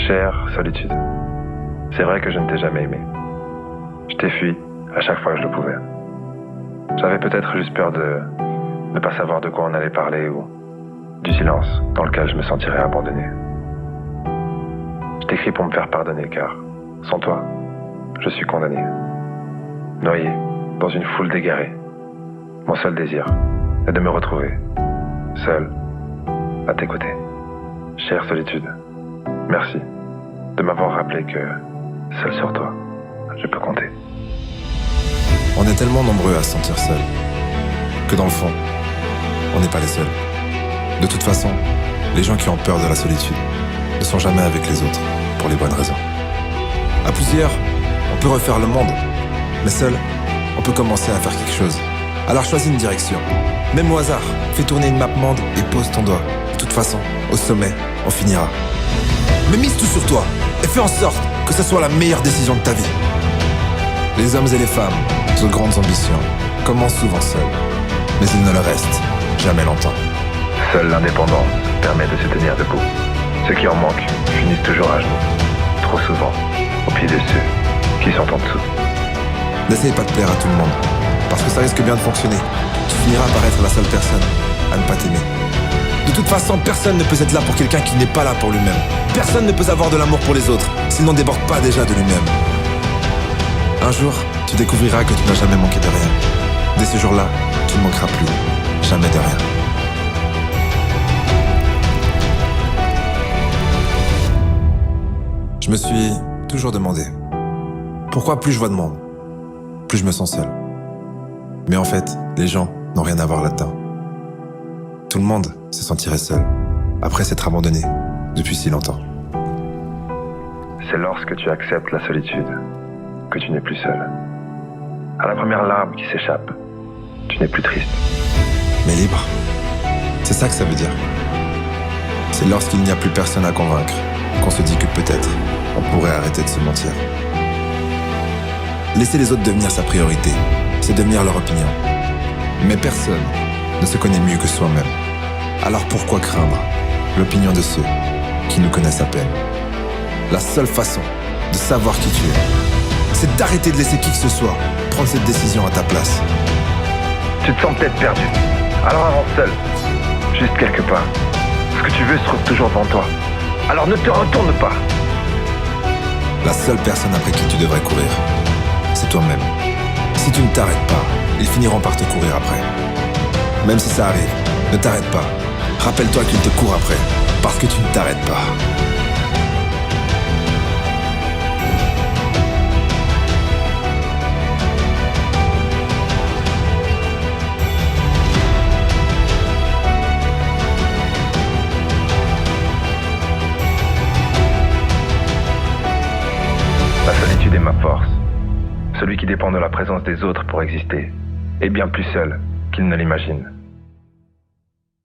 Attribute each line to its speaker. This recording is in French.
Speaker 1: Chère solitude, c'est vrai que je ne t'ai jamais aimé. Je t'ai fui à chaque fois que je le pouvais. J'avais peut-être juste peur de ne pas savoir de quoi on allait parler ou du silence dans lequel je me sentirais abandonné. Je t'écris pour me faire pardonner car, sans toi, je suis condamné. Noyé dans une foule d'égarés. Mon seul désir est de me retrouver, seul, à tes côtés. Chère solitude, merci de m'avoir rappelé que, seul sur toi, je peux compter.
Speaker 2: On est tellement nombreux à se sentir seul que dans le fond, on n'est pas les seuls. De toute façon, les gens qui ont peur de la solitude ne sont jamais avec les autres pour les bonnes raisons. À plusieurs, on peut refaire le monde, mais seul, on peut commencer à faire quelque chose. Alors choisis une direction. Même au hasard, fais tourner une map monde et pose ton doigt. De toute façon, au sommet, on finira. Mais mise tout sur toi et fais en sorte que ce soit la meilleure décision de ta vie. Les hommes et les femmes aux grandes ambitions commencent souvent seuls, mais ils ne le restent jamais longtemps.
Speaker 1: Seule l'indépendance permet de se tenir debout. Ceux qui en manquent finissent toujours à genoux, trop souvent au pied de ceux qui sont en dessous.
Speaker 2: N'essaye pas de plaire à tout le monde, parce que ça risque bien de fonctionner. Tu finiras par être la seule personne à ne pas t'aimer. De toute façon, personne ne peut être là pour quelqu'un qui n'est pas là pour lui-même. Personne ne peut avoir de l'amour pour les autres s'il n'en déborde pas déjà de lui-même. Un jour, tu découvriras que tu n'as jamais manqué de rien. Dès ce jour-là, tu ne manqueras plus jamais de rien. Je me suis toujours demandé pourquoi plus je vois de monde, plus je me sens seul. Mais en fait, les gens n'ont rien à voir là-dedans. Tout le monde se sentirait seul après s'être abandonné depuis si longtemps.
Speaker 1: C'est lorsque tu acceptes la solitude que tu n'es plus seul. À la première larme qui s'échappe, tu n'es plus triste.
Speaker 2: Mais libre, c'est ça que ça veut dire. C'est lorsqu'il n'y a plus personne à convaincre qu'on se dit que peut-être on pourrait arrêter de se mentir. Laisser les autres devenir sa priorité, c'est devenir leur opinion. Mais personne ne se connaît mieux que soi-même. Alors pourquoi craindre l'opinion de ceux qui nous connaissent à peine? La seule façon de savoir qui tu es, c'est d'arrêter de laisser qui que ce soit prendre cette décision à ta place.
Speaker 1: Tu te sens peut-être perdu. Alors avance seul, juste quelque part. Ce que tu veux se trouve toujours devant toi. Alors ne te retourne pas.
Speaker 2: La seule personne après qui tu devrais courir, c'est toi-même. Si tu ne t'arrêtes pas, ils finiront par te courir après. Même si ça arrive, ne t'arrête pas. Rappelle-toi qu'ils te courent après, parce que tu ne t'arrêtes pas.
Speaker 1: La solitude est ma force. Celui qui dépend de la présence des autres pour exister est bien plus seul qu'il ne l'imagine.